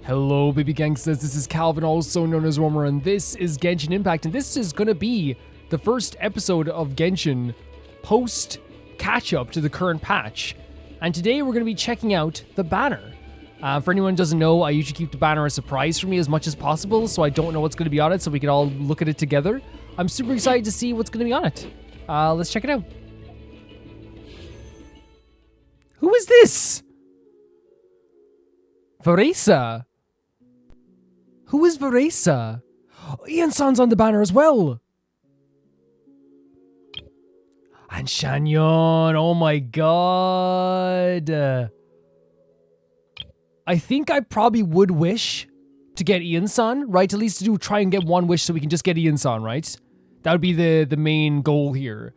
Hello, baby gangsters. This is Calvin, also known as Romer, and this is Genshin Impact. And this is going to be the first episode of Genshin post catch-up to the current patch. And today we're going to be checking out the banner. For anyone who doesn't know, I usually keep the banner a surprise for me as much as possible, so I don't know what's going to be on it, so we can all look at it together. I'm super excited to see what's going to be on it. Let's check it out. Who is this? Varesa. Who is Varesa? Oh, Iansan's on the banner as well. And Xianyun. Oh my god. I think I probably would wish to get Iansan, right? At least to try and get one wish so we can just get Iansan, right? That would be the main goal here.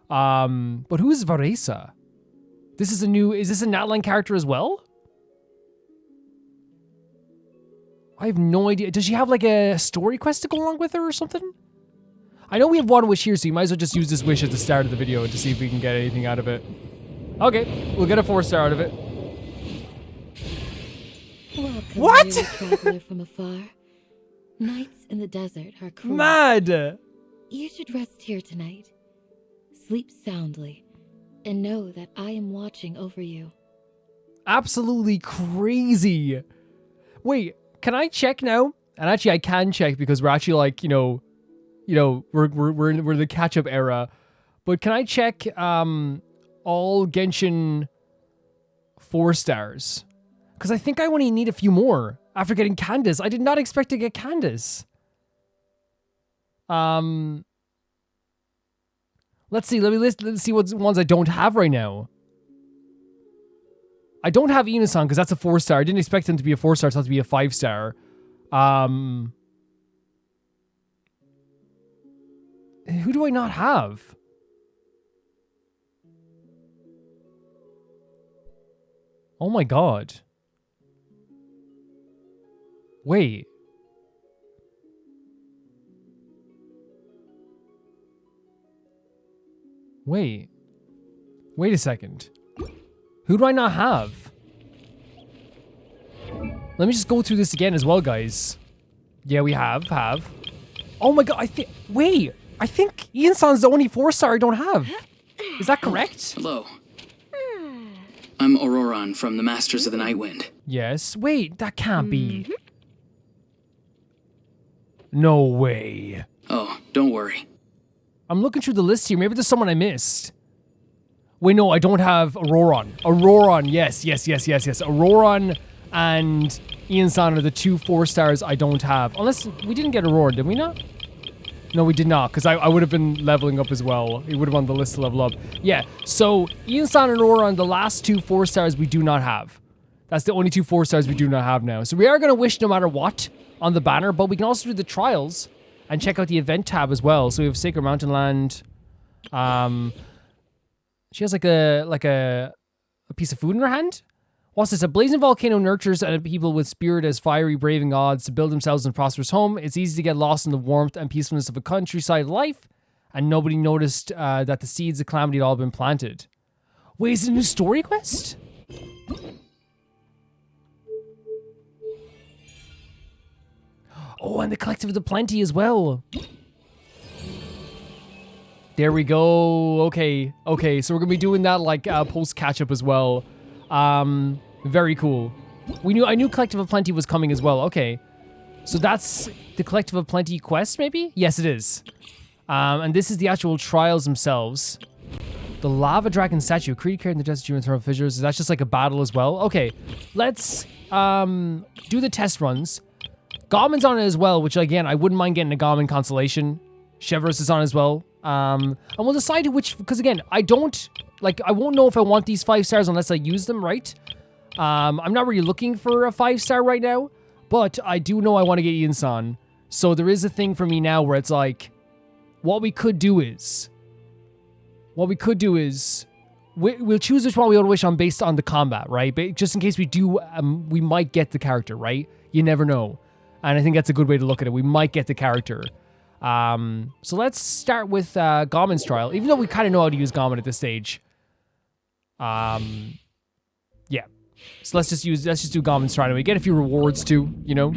But who is Varesa? Is this a Natline character as well? I have no idea. Does she have like a story quest to go along with her or something? I know we have one wish here, so you might as well just use this wish at the start of the video to see if we can get anything out of it. Okay, we'll get a 4-star out of it. Welcome, what? Traveler from afar. Nights in the desert are cruel. Mad! You should rest here tonight. Sleep soundly, and know that I am watching over you. Absolutely crazy. Wait, can I check now? And actually, I can check because we're actually like, we're in the catch-up era. But can I check all Genshin 4-stars? Because I think I only need a few more after getting Candace. I did not expect to get Candace. Let's see. Let's see what ones I don't have right now. I don't have Iansan because that's a 4-star. I didn't expect him to be a 4-star. It's not to be a 5-star. Who do I not have? Oh my god. Wait. Wait a second. Who do I not have? Let me just go through this again as well, guys. Yeah, we have. Oh my god, I think Iansan's the only 4-star I don't have. Is that correct? Hello. I'm Auroran from the Masters of the Nightwind. Yes. Wait, that can't be. No way. Oh, don't worry. I'm looking through the list here. Maybe there's someone I missed. Wait, no, I don't have Auroran. Auroran, yes. Auroran and Iansan are the 2 4-stars I don't have. Unless we didn't get Auroran, did we not? No, we did not, because I would have been leveling up as well. It would have been on the list to level up. Yeah, so Iansan and Auroran, the last 2 4-stars we do not have. That's the only 2 4-stars we do not have now. So we are going to wish no matter what on the banner, but we can also do the trials and check out the event tab as well. So we have Sacred Mountain Land. She has like a piece of food in her hand. Whilst this, a blazing volcano nurtures people with spirit as fiery, braving odds to build themselves in a prosperous home. It's easy to get lost in the warmth and peacefulness of a countryside life, and nobody noticed that the seeds of calamity had all been planted. Wait, is it a new story quest? Oh, and the Collective of the Plenty as well. There we go. Okay, so we're gonna be doing that like post catch-up as well. Very cool. I knew Collective of Plenty was coming as well. Okay, so that's the Collective of Plenty quest, maybe? Yes, it is. And this is the actual trials themselves. The Lava Dragon statue, created in the desert during thermal fissures. Is that just like a battle as well? Okay, let's do the test runs. Gaumin's on it as well, which again, I wouldn't mind getting a Gaumin constellation. Chevreuse is on as well. And we'll decide which, because again, I won't know if I want these 5-stars unless I use them, right? I'm not really looking for a 5-star right now, but I do know I want to get Iansan. So there is a thing for me now where it's like, what we could do is, we'll choose which one we want to wish on based on the combat, right? But just in case we do, we might get the character, right? You never know. And I think that's a good way to look at it. We might get the character. So let's start with Gaumin's trial, even though we kind of know how to use Gaumin at this stage. Yeah. So let's just do Goblin Stride. We get a few rewards too, you know.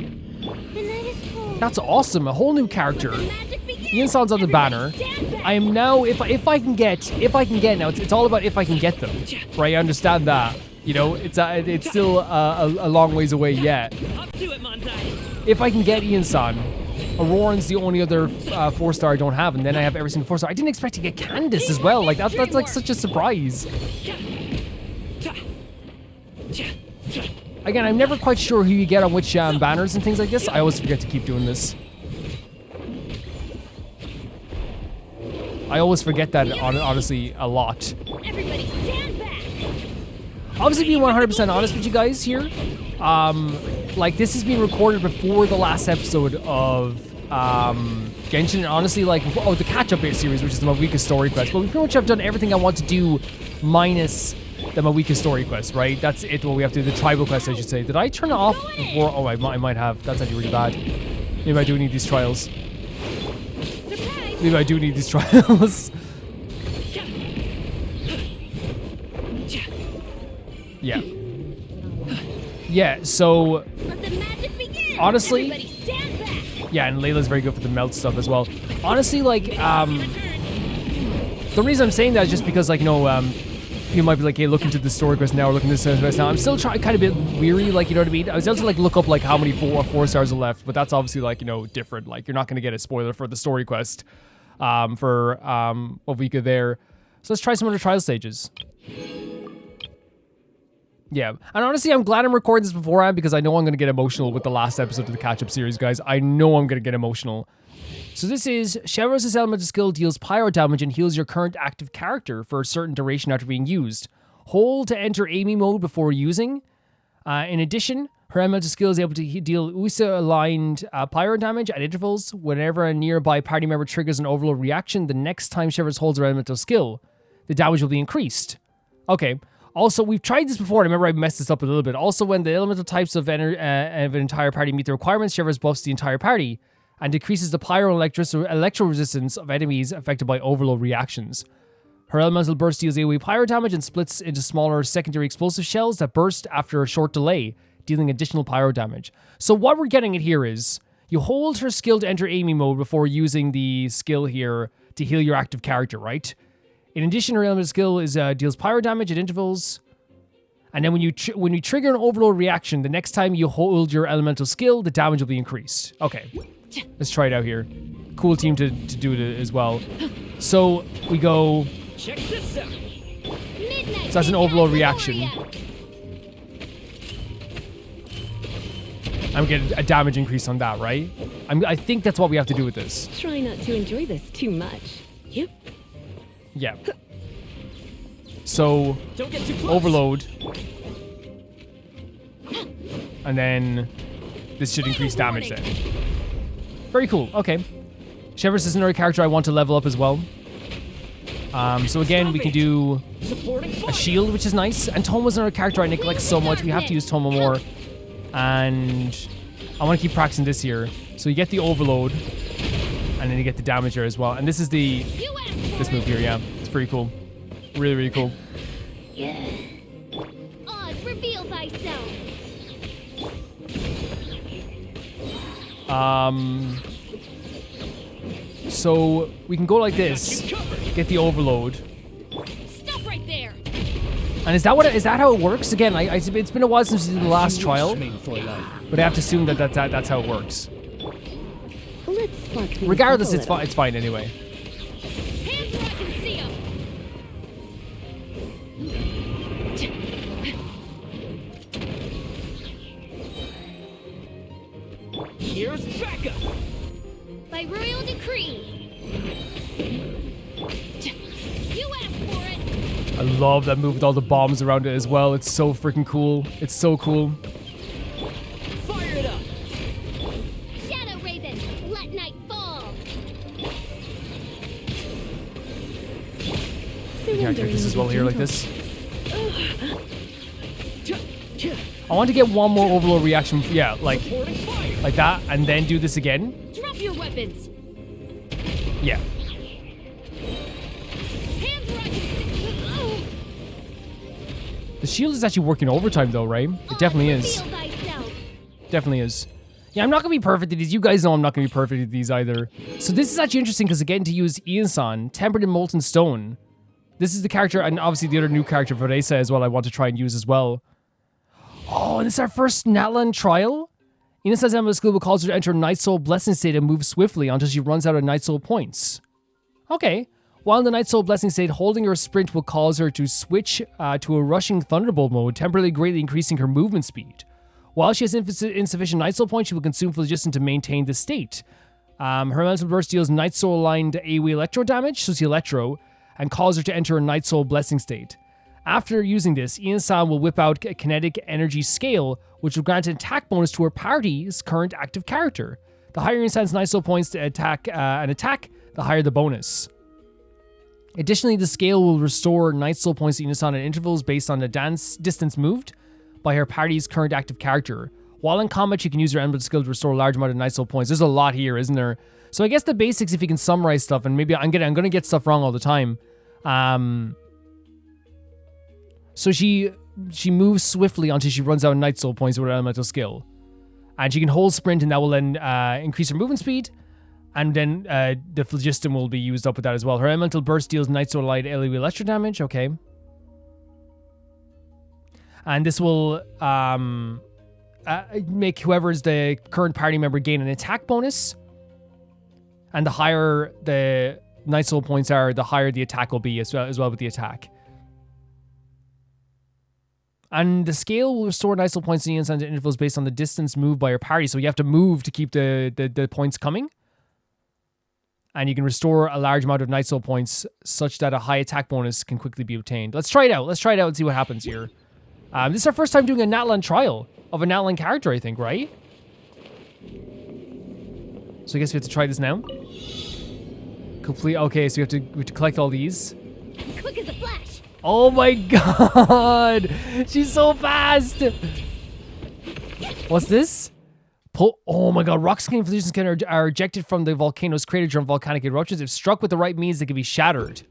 That's awesome. A whole new character. Iansan's on the banner. I am now, if I can get now, it's all about if I can get them, right? I understand that. You know, it's still a long ways away yet. If I can get Iansan, Auroran's the only other 4-star I don't have, and then I have every single 4-star. I didn't expect to get Candace as well. Like that's like such a surprise. Again, I'm never quite sure who you get on which banners and things like this. I always forget to keep doing this. I always forget that, honestly, a lot. Everybody stand back. Obviously, being 100% honest with you guys here, like, this is being recorded before the last episode of Genshin, and honestly, like, the catch-up series, which is my weakest story quest, but we pretty much have done everything I want to do, minus my weakest story quest, right? That's it, what we have to do, the tribal quest, I should say. Did I turn it off before? Oh, I might have. That's actually really bad. Maybe I do need these trials. Maybe I do need these trials. Yeah. Yeah, so honestly, yeah, and Layla's very good for the melt stuff as well. Honestly, like, the reason I'm saying that is just because, like, you know, you might be like, hey, look into the story quest now, or look into this quest now. I'm still kind of a bit weary, like, you know what I mean? I was able to, like, look up, like, how many 4-stars are left, but that's obviously, like, you know, different. Like, you're not going to get a spoiler for the story quest for Ovika there. So let's try some other trial stages. Yeah, and honestly, I'm glad I'm recording this beforehand because I know I'm going to get emotional with the last episode of the catch-up series, guys. I know I'm going to get emotional. So this is, Chevrouse's elemental skill deals pyro damage and heals your current active character for a certain duration after being used. Hold to enter Amy mode before using. In addition, her elemental skill is able to deal USA-aligned pyro damage at intervals. Whenever a nearby party member triggers an overload reaction, the next time Chevreuse holds her elemental skill, the damage will be increased. Okay. Also, we've tried this before, and I remember I messed this up a little bit. Also, when the elemental types of an entire party meet the requirements, Chevreuse buffs the entire party and decreases the pyro and electro resistance of enemies affected by overload reactions. Her elemental burst deals AoE pyro damage and splits into smaller secondary explosive shells that burst after a short delay, dealing additional pyro damage. So what we're getting at here is, you hold her skill to enter Amy mode before using the skill here to heal your active character, right? In addition, her elemental skill is deals pyro damage at intervals. And then when you trigger an overload reaction, the next time you hold your elemental skill, the damage will be increased. Okay, let's try it out here. Cool team to do it as well. So we go. Check this out. So that's an overload reaction. I'm getting a damage increase on that, right? I think that's what we have to do with this. Try not to enjoy this too much. Yep. Yeah. So, overload. And then this should increase damage then. Very cool. Okay. Chevreuse is another character I want to level up as well. So again, we can do a shield, which is nice. And Toma's another character I neglect so much. We have to use Toma more. And I want to keep practicing this here. So you get the overload. And then you get the damage here as well. And this is this move here, yeah. It's pretty cool. Really, really cool. Yeah. Oz, reveal thyself. So we can go like this. Get the overload. Stop right there. And is that how it works? Again, it's been a while since we did the last trial. But I have to assume that's how it works. Regardless, it's fine anyway. Hands where I can see 'em. Here's backup. By royal decree. You asked for it. I love that move with all the bombs around it as well. It's so freaking cool. It's so cool. Fire it up. Shadow Raven, let night fall. Yeah, I take this as well here like this. I want to get one more overload reaction. Yeah, like that, and then do this again. Drop your weapons. Yeah. Hands where I can see. The shield is actually working overtime though, right? It definitely is. Definitely is. Yeah, I'm not going to be perfect at these. You guys know I'm not going to be perfect at these either. So this is actually interesting because again to use Iansan, Tempered in Molten Stone. This is the character, and obviously the other new character, Varesa, as well, I want to try and use as well. Oh, and this is our first Natlan trial? Iansan's emblem skill will cause her to enter a Night Soul Blessing state and move swiftly until she runs out of Night Soul points. Okay. While in the Night Soul Blessing state, holding her sprint will cause her to switch to a rushing Thunderbolt mode, temporarily greatly increasing her movement speed. While she has insufficient Night Soul points, she will consume phlogiston to maintain the state. Her Elemental Burst deals Night Soul aligned AoE Electro damage, so it's Electro, and cause her to enter a Night Soul Blessing state. After using this, Iansan will whip out a Kinetic Energy Scale, which will grant an attack bonus to her party's current active character. The higher Iansan's Night Soul points to attack, the higher the bonus. Additionally, the scale will restore Night Soul points to Iansan at intervals based on the distance moved by her party's current active character. While in combat, she can use her emblem skill to restore a large amount of Night Soul points. There's a lot here, isn't there? So I guess the basics, if you can summarize stuff, and maybe I'm gonna get stuff wrong all the time. So she moves swiftly until she runs out of Night Soul points with her elemental skill. And she can hold sprint, and that will then increase her movement speed. And then the phlogiston will be used up with that as well. Her elemental burst deals Night Soul Light AoE Electro damage. Okay. And this will make whoever is the current party member gain an attack bonus. And the higher the Night Soul points are, the higher the attack will be as well with the attack. And the scale will restore Night Soul points to Iansan to intervals based on the distance moved by your party. So you have to move to keep the points coming. And you can restore a large amount of Night Soul points such that a high attack bonus can quickly be obtained. Let's try it out. Let's try it out and see what happens here. This is our first time doing a Natlan trial of a Natlan character, I think, right? So I guess we have to try this now. Complete. Okay, so we have to collect all these. Quick as a flash. Oh my god! She's so fast! What's this? Oh my god, rock scaling phlogiston are ejected from the volcano's crater during volcanic eruptions. If struck with the right means, they can be shattered.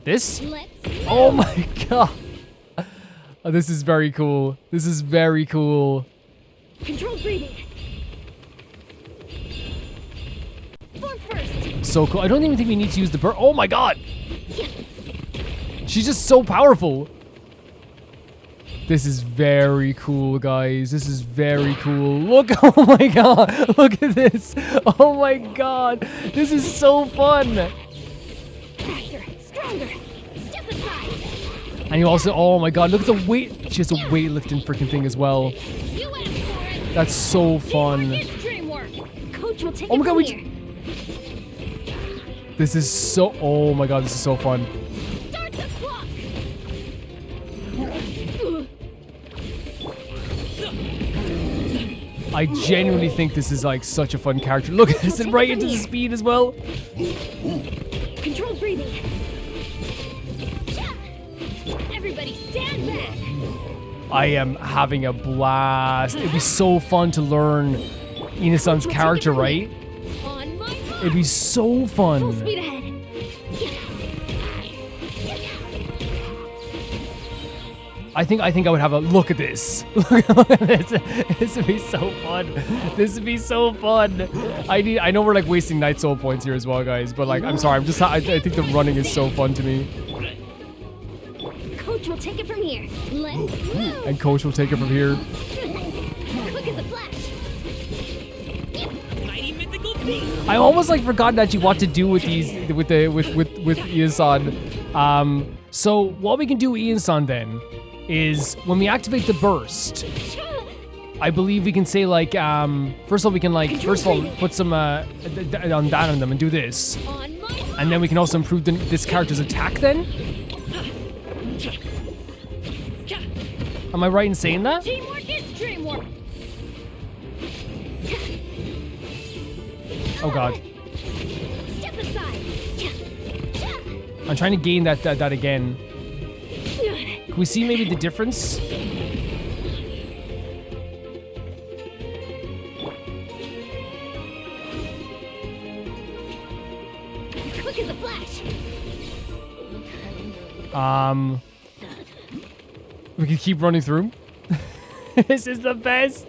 This? Oh my god! Oh, this is very cool. This is very cool. Controlled breathing. Form first. So cool. I don't even think we need to use the burst. Oh my god! She's just so powerful. This is very cool, guys. This is very cool. Look, oh my god. Look at this. Oh my god. This is so fun. Faster, stronger. Step aside. And you also, oh my god, look at the weight. She has a weightlifting freaking thing as well. You asked for it. That's so fun. Dream work. Coach will take Oh my it god, from here. This is so, oh my god, this is so fun. Start the clock. I genuinely think this is like such a fun character. Look at this, and right into the speed as well. Controlled breathing. Everybody stand back. I am having a blast. It'd be so fun to learn Inasan's character, right? On my mark. It'd be so Full fun. speed ahead. I think I would have a look at this. Look at this. This would be so fun. This would be so fun. I know we're like wasting Night Soul points here as well, guys, but like I'm sorry. I think the running is so fun to me. Coach will take it from here. Let's move. And Coach will take it from here. Quick as a flash. Mighty mythical beast. I almost like forgotten actually what to do with these with Iansan. So what we can do with Iansan then is when we activate the burst, I believe we can say like first of all we can like put some on that on them and do this, On my mark. and then we can also improve this character's attack then. Am I right in saying that? Teamwork is dreamwork. Oh god, Step aside. I'm trying to gain that again. Can we see maybe the difference? Quick as a flash. We can keep running through. This is the best.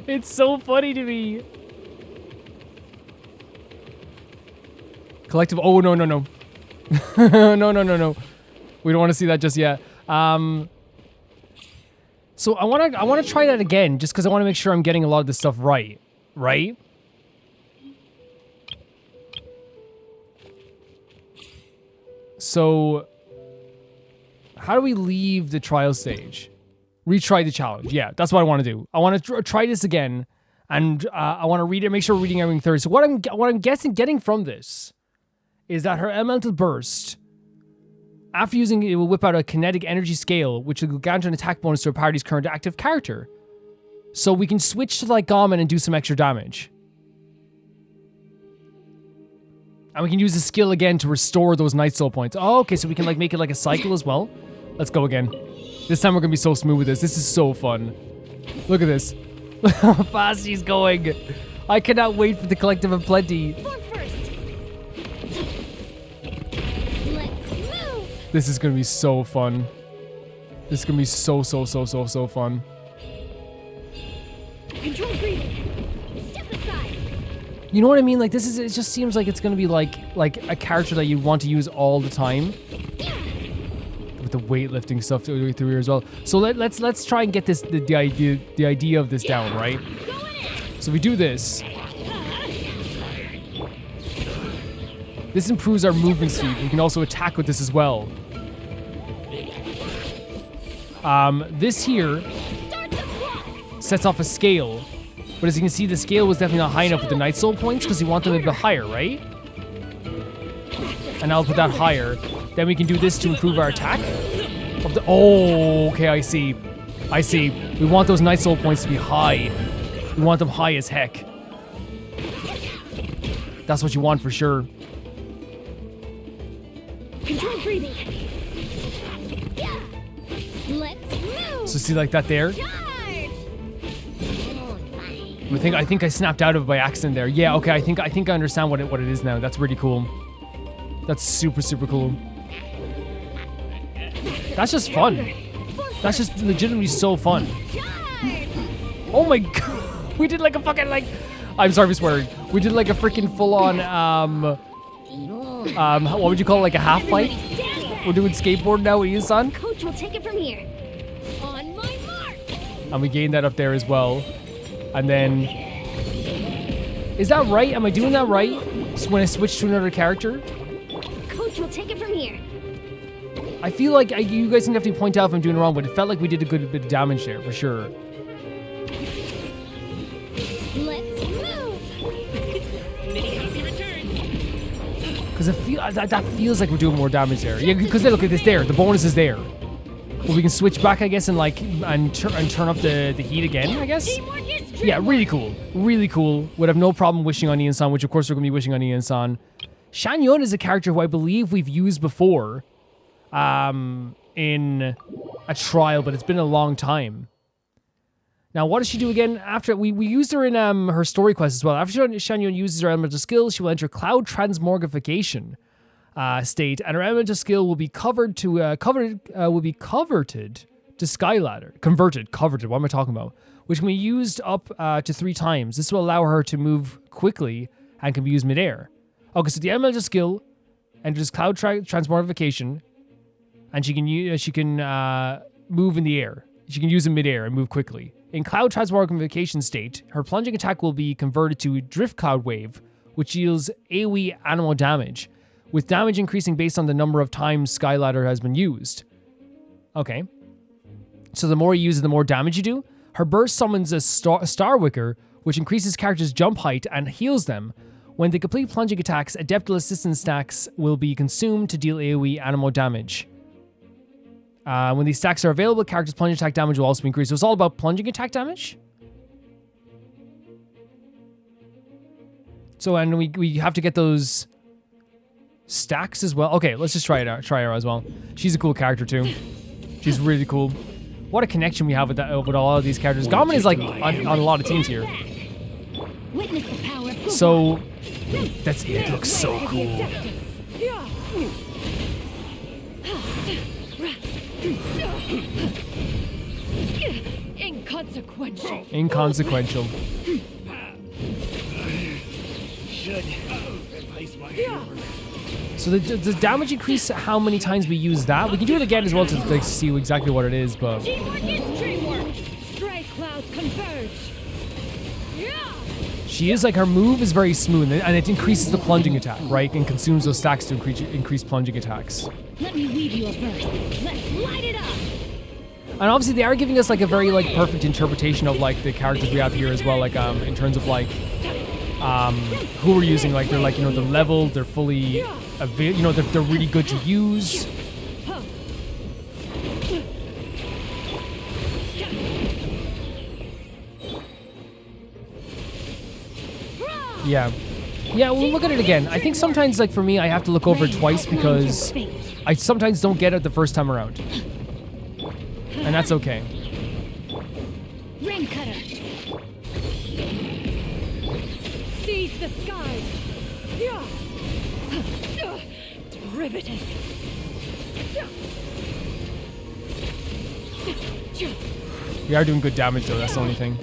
It's so funny to me. Collective. Oh, no. No. No. We don't want to see that just yet. So I want to try that again, just because I want to make sure I'm getting a lot of this stuff right. Right? So, how do we leave the trial stage? Retry the challenge. Yeah, that's what I want to do. I want to try this again, and I want to read it. Make sure we're reading everything thoroughly. So what I'm getting from this is that her elemental burst, after using it, will whip out a kinetic energy scale, which will grant an attack bonus to a party's current active character. So we can switch to like Gammon and do some extra damage. And we can use the skill again to restore those Night Soul points. Oh, okay, so we can like make it like a cycle as well. Let's go again. This time we're gonna be so smooth with this. This is so fun. Look at this. Look how fast she's going. I cannot wait for the Collective of Plenty. Form first. Let's move. This is gonna be so fun. This is gonna be so fun. Control breathing. Step aside. You know what I mean? Like this is, it just seems like it's gonna be like a character that you want to use all the time. With the weightlifting stuff through here as well. So let's try and get this the idea of this down, right? So we do this. This improves our movement speed. We can also attack with this as well. This here sets off a scale. But as you can see, the scale was definitely not high enough with the Night Soul points because you want them a bit higher, right? And I'll put that higher. Then we can do this to improve our attack. Oh, okay, I see. We want those Night Soul points to be high. We want them high as heck. That's what you want for sure. Control breathing. Yeah. Let's move. So see like that there? Charge. I think I snapped out of it by accident there. Yeah, okay, I think I understand what it is now. That's really cool. That's super cool. That's just fun. That's just legitimately so fun. Oh my god. We did like a fucking like, I'm sorry for swearing. We did like a freaking full on what would you call it, like a half pipe? We're doing skateboard now with Iansan. Coach will take it from here. On my mark. And we gained that up there as well. And then, is that right? Am I doing that right? So when I switch to another character? Coach will take it from here. I feel like you guys can definitely point out if I'm doing it wrong, but it felt like we did a good bit of damage there for sure. Let's move. Because that feels like we're doing more damage there. Yeah, because look at this there. The bonus is there. Well, we can switch back, I guess, and like and turn up the heat again, I guess. Yeah, really cool. Really cool. Would have no problem wishing on Iansan, which of course we're going to be wishing on Iansan. Xianyun is a character who I believe we've used before in a trial, but it's been a long time. Now, what does she do again? After we used her in her story quest as well. After Xianyun uses her elemental skill, she will enter Cloud Transmogrification state, and her elemental skill will be covered to coveted to Skyladder. Coveted. What am I talking about? Which can be used up to 3 times. This will allow her to move quickly and can be used midair. Okay, so the elemental skill enters Cloud Transmogrification, and she can move in the air. She can use it midair and move quickly. In Cloud Transmogrification state, her plunging attack will be converted to Drift Cloud Wave, which deals AoE animal damage, with damage increasing based on the number of times Skyladder has been used. Okay. So the more you use it, the more damage you do. Her burst summons a Star Wicker, which increases characters' jump height and heals them. When they complete plunging attacks, Adeptal Assistance stacks will be consumed to deal AoE animal damage. When these stacks are available, characters' plunging attack damage will also be increased. So it's all about plunging attack damage? So, and we have to get those stacks as well. Okay, let's just try it out. Try her as well. She's a cool character too. She's really cool. What a connection we have with all of these characters. Gammon is like on a lot of teams here. Witness the power of So that's it. It looks so cool. Inconsequential. Inconsequential. Should replace my hammer. So does damage increase how many times we use that? We can do it again as well to like, see exactly what it is, but... Teamwork is dreamwork. Stray clouds converge. Yeah. She is like, her move is very smooth, and it increases the plunging attack, right? And consumes those stacks to increase plunging attacks. Let me weave you a verse. Let's light it up. And obviously they are giving us like a very like perfect interpretation of like the characters we have here as well, like in terms of like who we're using. Like they're like, you know, they're leveled, they're fully, you know, they're really good to use. Yeah. Yeah, we'll look at it again. I think sometimes, like for me, I have to look over it twice because I sometimes don't get it the first time around. And that's okay. Rain cutter. Seize the skies. Riveting. We are doing good damage though, that's the only thing.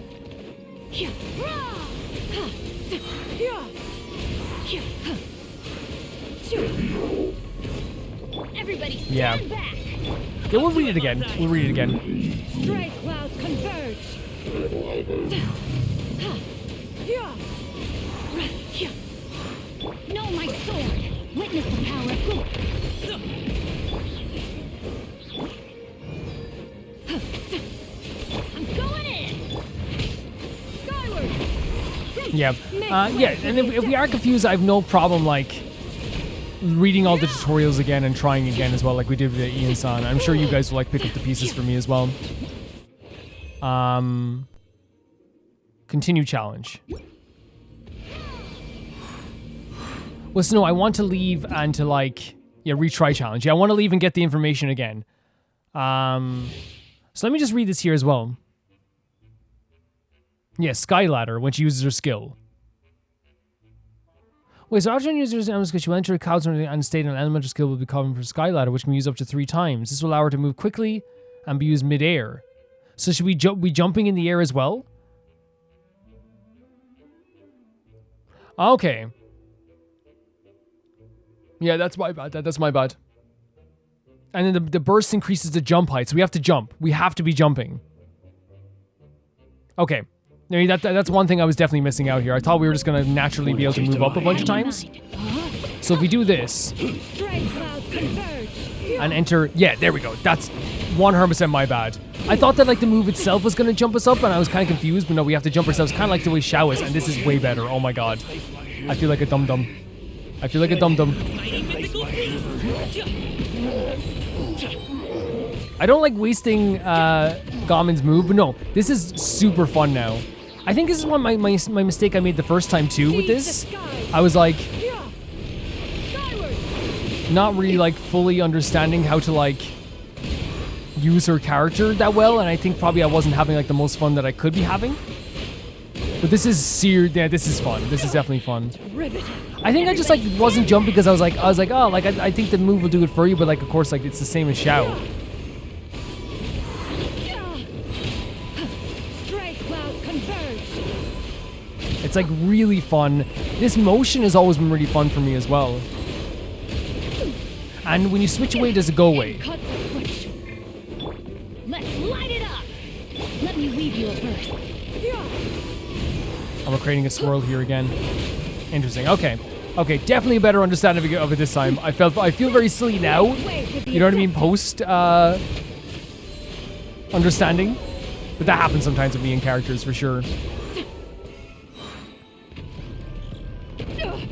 Everybody stand Yeah. back. Yeah, we'll read it again. We'll read it again. Stray clouds converge. Know my sword. Witness the power of good. I'm going in. Skyward. Yeah. Yeah, and if we are confused, I have no problem, like, reading all the tutorials again and trying again as well, like we did with the Iansan. I'm sure you guys will, like, pick up the pieces for me as well. Continue challenge. Well, so no, I want to leave and to, like, yeah, retry challenge. Yeah, I want to leave and get the information again. So let me just read this here as well. Yeah, Sky Ladder, when she uses her skill. Wait, so after users elements skill, she will enter a clouds and state an elemental skill will be covered for Sky Ladder, which can be used up to 3 times. This will allow her to move quickly and be used mid-air. So should we be jumping in the air as well? Okay. Yeah, that's my bad. That's my bad. And then the burst increases the jump height, so we have to jump. We have to be jumping. Okay. I mean, that's one thing I was definitely missing out here. I thought we were just going to naturally be able to move up a bunch of times. So if we do this and enter... Yeah, there we go. That's 100% my bad. I thought that like the move itself was going to jump us up, and I was kind of confused, but no, we have to jump ourselves, kind of like the way Xiao is, and this is way better. Oh my god. I feel like a dum-dum. I feel like a dum-dum. I don't like wasting Gamin's move, but no, this is super fun now. I think this is one my mistake I made the first time too with this. I was like not really like fully understanding how to like use her character that well, and I think probably I wasn't having like the most fun that I could be having. But this is yeah, this is fun. This is definitely fun. I think I just like wasn't jumping because I was like, oh, like I think the move will do it for you, but like of course like it's the same as Xiao. It's like really fun. This motion has always been really fun for me as well. And when you switch away, does it go away? Let's light it up. Let me weave you a verse. Oh, we're creating a swirl here again. Interesting. Okay. Okay, definitely a better understanding of it this time. I feel very silly now. You know what I mean? Post understanding. But that happens sometimes with me in characters for sure.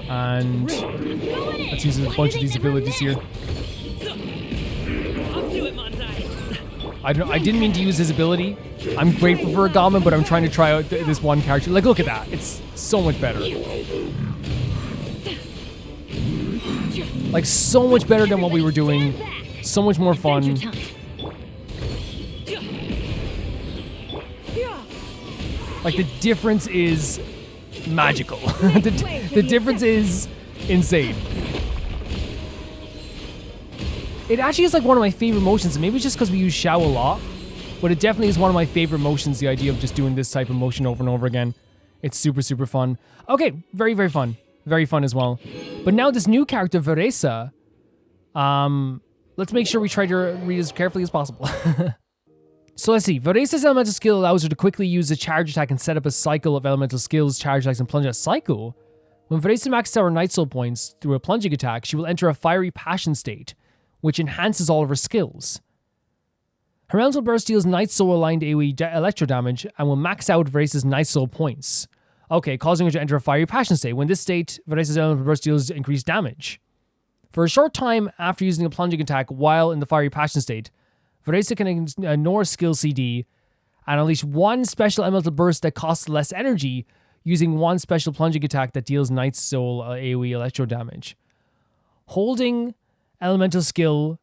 And let's use a bunch of these abilities here. I didn't mean to use his ability. I'm grateful for a Gamin, but I'm trying to try out this one character. Like, look at that. It's so much better. Like, so much better than what we were doing. So much more fun. Like, the difference is magical. the difference is insane. It actually is like one of my favorite motions. Maybe it's just because we use Xiao a lot. But it definitely is one of my favorite motions, the idea of just doing this type of motion over and over again. It's super, super fun. Okay, very, very fun. Very fun as well. But now this new character, Varesa. Let's make sure we try to read as carefully as possible. So let's see. Varesa's elemental skill allows her to quickly use a charge attack and set up a cycle of elemental skills, charge attacks, and plunge attack cycle. When Varesa maxes out her Night Soul points through a plunging attack, she will enter a fiery passion state, which enhances all of her skills. Her elemental burst deals Night Soul aligned AoE electro damage and will max out Varesa's Night Soul points. Okay, causing her to enter a fiery passion state. When this state, Varesa's elemental burst deals increased damage. For a short time after using a plunging attack while in the fiery passion state, Varesa can ignore skill CD and unleash one special elemental burst that costs less energy using one special plunging attack that deals Night Soul AoE electro damage. Holding elemental skill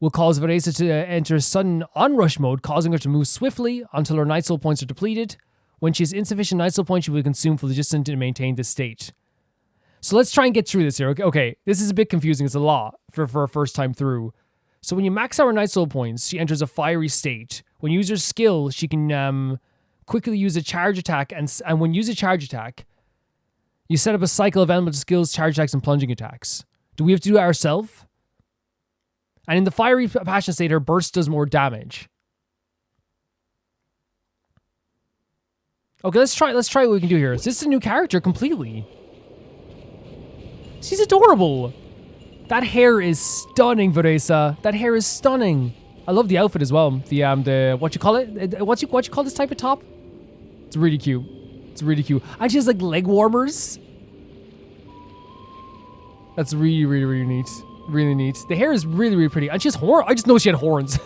will cause Varesa to enter sudden onrush mode, causing her to move swiftly until her Night Soul points are depleted. When she has insufficient Night Soul points, she will consume for the distance to maintain this state. So let's try and get through this here. Okay, this is a bit confusing. It's a lot for a first time through. So when you max out her Night Soul points, she enters a fiery state. When you use her skill, she can quickly use a charge attack, and when you use a charge attack, you set up a cycle of elemental skills, charge attacks, and plunging attacks. Do we have to do it ourselves? And in the fiery passion state, her burst does more damage. Okay, let's try what we can do here. Is this a new character completely? She's adorable. That hair is stunning, Varesa. That hair is stunning. I love the outfit as well. The what you call it? What you call this type of top? It's really cute. It's really cute. And she has like leg warmers. That's really, really, really neat. Really neat. The hair is really, really pretty. And she has horns. I just know she had horns.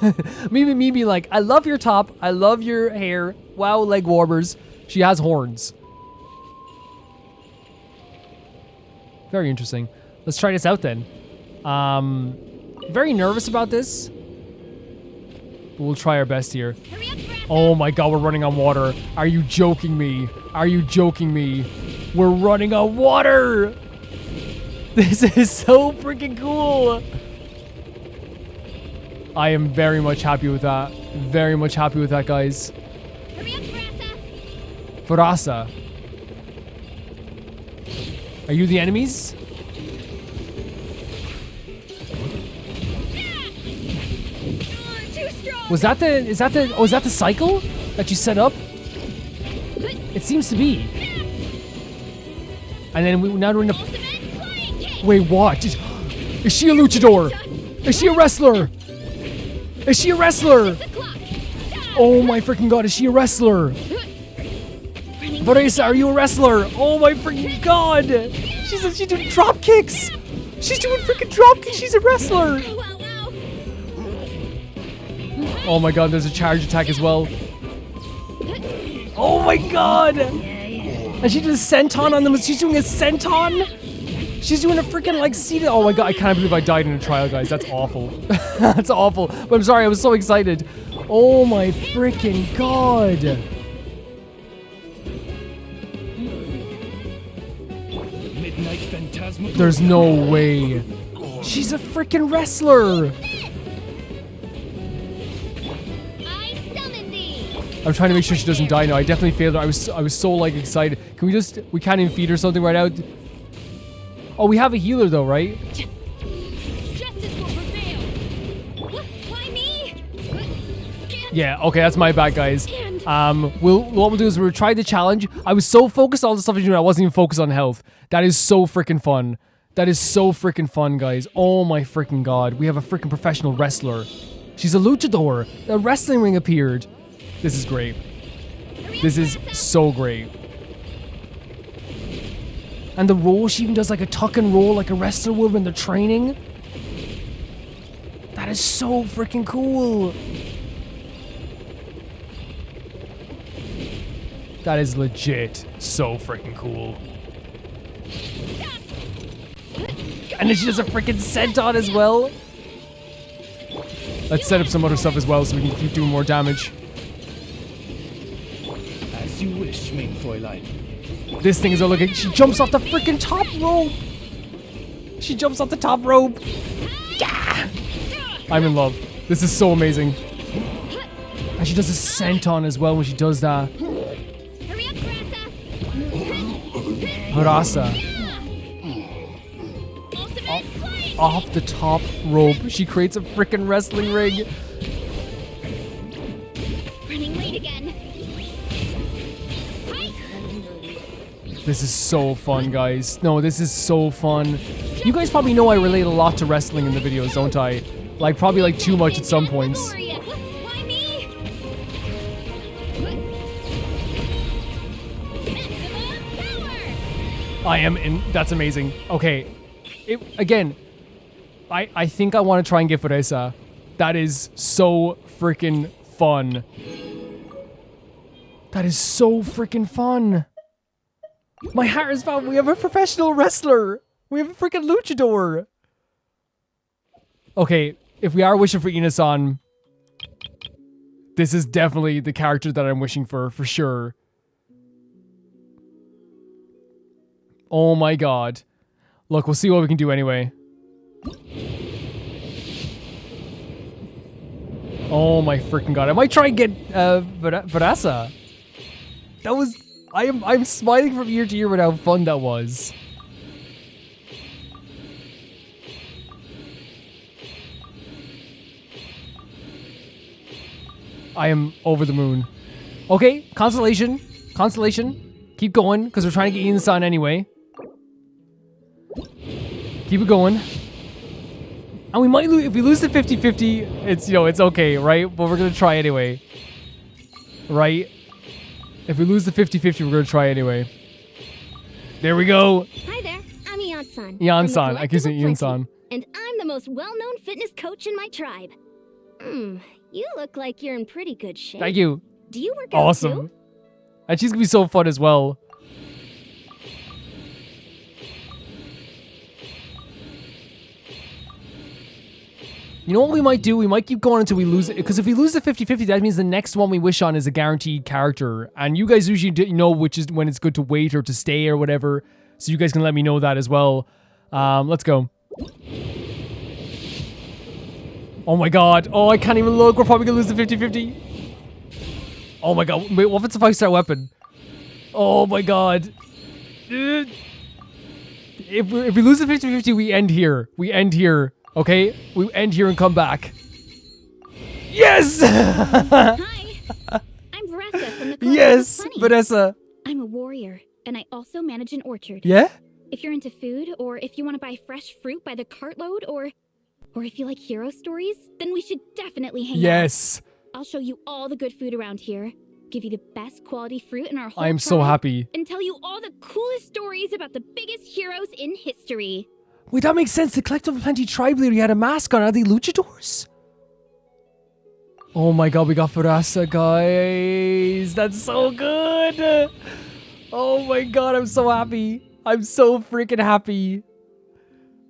Maybe me being like, I love your top. I love your hair. Wow, leg warmers. She has horns. Very interesting. Let's try this out then. Very nervous about this. But we'll try our best here. Oh my god, we're running on water. Are you joking me? Are you joking me? We're running on water! This is so freaking cool! I am very much happy with that. Very much happy with that, guys. Hurry up, Varesa. Are you the enemies? Was that the cycle that you set up? It seems to be. And then now we're in the... Wait, what? Is she a luchador? Is she a wrestler? Is she a wrestler? Oh my freaking god, is she a wrestler? Varesa, are you a wrestler? Oh my freaking god! She's doing drop kicks! She's doing freaking drop kicks! She's a wrestler! Oh my god, there's a charge attack as well. Oh my god! And she did a senton on them. She's doing a senton? She's doing a freaking like seated. Oh my god, I can't believe I died in a trial, guys. That's awful. That's awful. But I'm sorry, I was so excited. Oh my freaking god. Midnight Phantasma. There's no way. She's a freaking wrestler. I'm trying to make sure she doesn't die now. I definitely failed her. I was so like excited. Can we can't even feed her something right now? Oh, we have a healer though, right? Justice will prevail. Why me? Yeah, okay, that's my bad, guys. What we'll do is we'll try the challenge. I was so focused on all the stuff I was doing, I wasn't even focused on health. That is so freaking fun. That is so freaking fun, guys. Oh my freaking god. We have a freaking professional wrestler. She's a luchador. A wrestling ring appeared. This is great. This is so great. And the roll, she even does like a tuck and roll like a wrestler would when they're training. That is so freaking cool. That is legit so freaking cool. And then she does a freaking senton as well. Let's set up some other stuff as well so we can keep doing more damage. As you wish, mein Fräulein. This thing is a look at. She jumps off the freaking top rope. She jumps off the top rope. Yeah. I'm in love. This is so amazing. And she does a senton as well when she does that. Hurry up, Varesa. Ultimate flying. Off the top rope, she creates a freaking wrestling ring. Running late again. Hike. This is so fun, guys. No, this is so fun. You guys probably know I relate a lot to wrestling in the videos, don't I? Like, probably like too much at some points. Why me? Maximum power. I am in. That's amazing. Okay. Again, I think I want to try and get Varesa. That is so freaking fun. That is so freaking fun. My heart is found. We have a professional wrestler. We have a freaking luchador. Okay, if we are wishing for Iansan, this is definitely the character that I'm wishing for sure. Oh my god. Look, we'll see what we can do anyway. Oh my freaking god. I might try and get Varesa. That was... I'm smiling from ear to ear with how fun that was. I am over the moon. Okay, constellation. Constellation. Keep going, because we're trying to get Iansan anyway. Keep it going. And we might lose, if we lose the 50-50, it's, you know, it's okay, right? But we're going to try anyway. Right? If we lose the 50-50, we're going to try anyway. There we go. Hi there, I'm Iansan. Iansan. I keep saying Iansan. And I'm the most well-known fitness coach in my tribe. You look like you're in pretty good shape. Thank you. Do you work out Awesome. too? And she's going to be so fun as well. You know what we might do? We might keep going until we lose it. Because if we lose the 50-50, that means the next one we wish on is a guaranteed character. And you guys usually know which is when it's good to wait or to stay or whatever. So you guys can let me know that as well. Let's go. Oh my god. Oh, I can't even look. We're probably going to lose the 50-50. Oh my god. Wait, what if it's a 5-star weapon? Oh my god. If we lose the 50-50, we end here. We end here. Okay? We end here and come back. Yes! Hi, I'm Varesa from the Club Yes, of Funny. Varesa. I'm a warrior, and I also manage an orchard. Yeah? If you're into food, or if you want to buy fresh fruit by the cartload, or if you like hero stories, then we should definitely hang out. Yes. I'll show you all the good food around here, give you the best quality fruit in our whole I am so tribe, happy. and tell you all the coolest stories about the biggest heroes in history. Wait, that makes sense. The Collective of Plenty tribe leader had a mask on. Are they luchadors? Oh my god, we got Varesa, guys. That's so good. Oh my god, I'm so happy. I'm so freaking happy.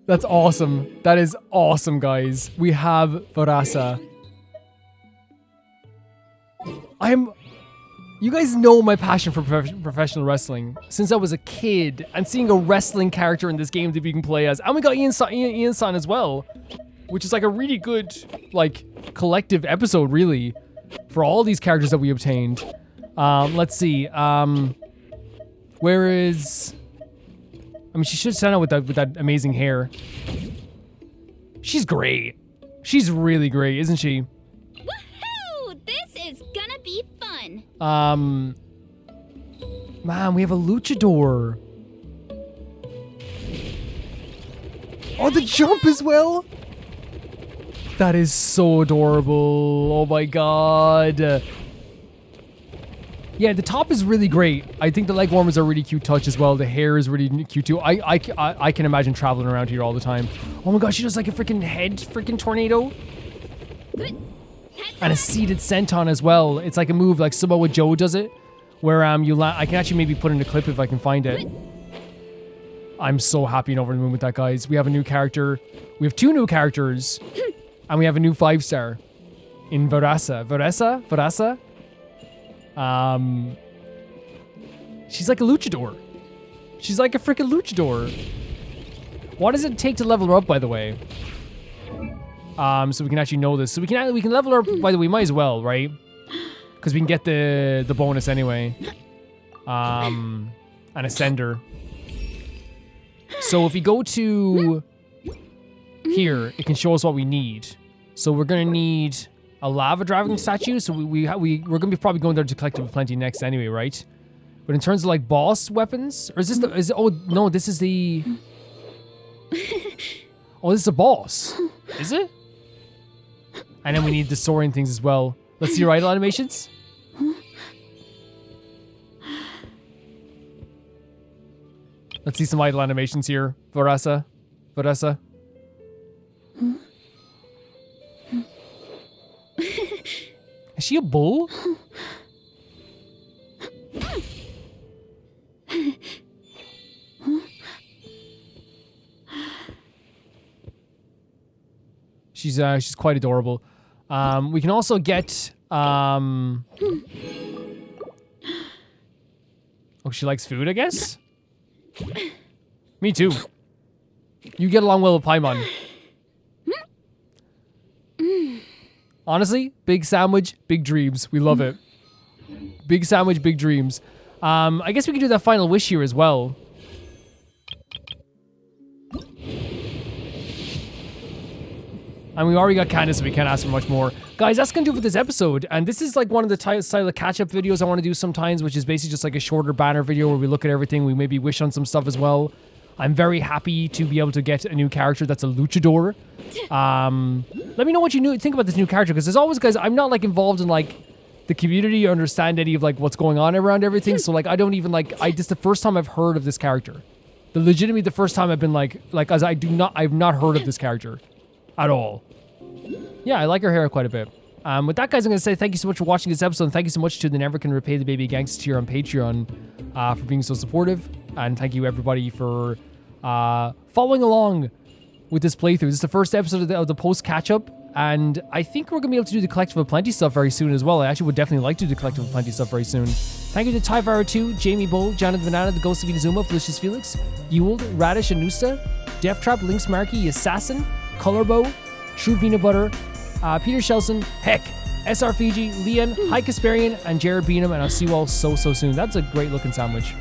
That's awesome. That is awesome, guys. We have Varesa. You guys know my passion for professional wrestling since I was a kid, and seeing a wrestling character in this game that we can play as. And we got Iansan as well, which is like a really good, like, collective episode, really, for all these characters that we obtained. Let's see. Where is... I mean, she should stand out with that amazing hair. She's great. She's really great, isn't she? Woohoo! This is gonna be fun. Man, we have a luchador. Oh, the jump as well. That is so adorable. Oh my god. Yeah, the top is really great. I think the leg warmers are a really cute touch as well. The hair is really cute too. I can imagine traveling around here all the time. Oh my gosh, she does like a freaking tornado. And a seated senton as well. It's like a move like Samoa Joe does it, where I can actually maybe put in a clip if I can find it. I'm so happy and over the moon with that, guys. We have a new character. We have 2 new characters, and we have a new 5-star in Varesa. Varesa. She's like a luchador. She's like a freaking luchador. What does it take to level her up, by the way? so we can actually know this. So we can level her. By the way, we might as well, right? Because we can get the bonus anyway. And Ascender. So if we go to here, it can show us what we need. So we're gonna need a lava driving statue. So we're gonna be probably going there to Collective of Plenty next anyway, right? But in terms of like boss weapons, or is this oh no, this is the oh, this is a boss. Is it? And then we need the soaring things as well. Let's see your idle animations. Let's see some idle animations here. Varesa. Varesa. Is she a bull? She's quite adorable. We can also get oh, she likes food, I guess? Me too. You get along well with Paimon. Honestly, big sandwich, big dreams. We love it. Big sandwich, big dreams. I guess we can do that final wish here as well. And we already got Candace, so we can't ask for much more. Guys, that's going to do it for this episode. And this is like one of the style of catch-up videos I want to do sometimes, which is basically just like a shorter banner video where we look at everything. We maybe wish on some stuff as well. I'm very happy to be able to get a new character that's a Luchadore. Let me know what you think about this new character, because as always, guys, I'm not like involved in like the community or understand any of like what's going on around everything. So like I don't even like, this is the first time I've heard of this character. Legitimately the first time I've been like as I've not heard of this character at all. Yeah, I like her hair quite a bit. With that, guys, I'm going to say thank you so much for watching this episode, and thank you so much to the Never Can Repay the Baby Gangsta tier on Patreon for being so supportive, and thank you everybody for following along with this playthrough. This is the first episode of the post catch-up, and I think we're going to be able to do the Collective of Plenty stuff very soon as well. I actually would definitely like to do the Collective of Plenty stuff very soon. Thank you to Tyvara2, Jamie Bull, Janet Banana, The Ghost of Inazuma, Felicious Felix, Ewald, Radish Anusta, Death Trap, Lynx Markey, Assassin, Colorbow, True Peanut Butter, Peter Shelson, Heck, SR Fiji, Leon, High Kasparian, and Jared Beanham, and I'll see you all so soon. That's a great looking sandwich.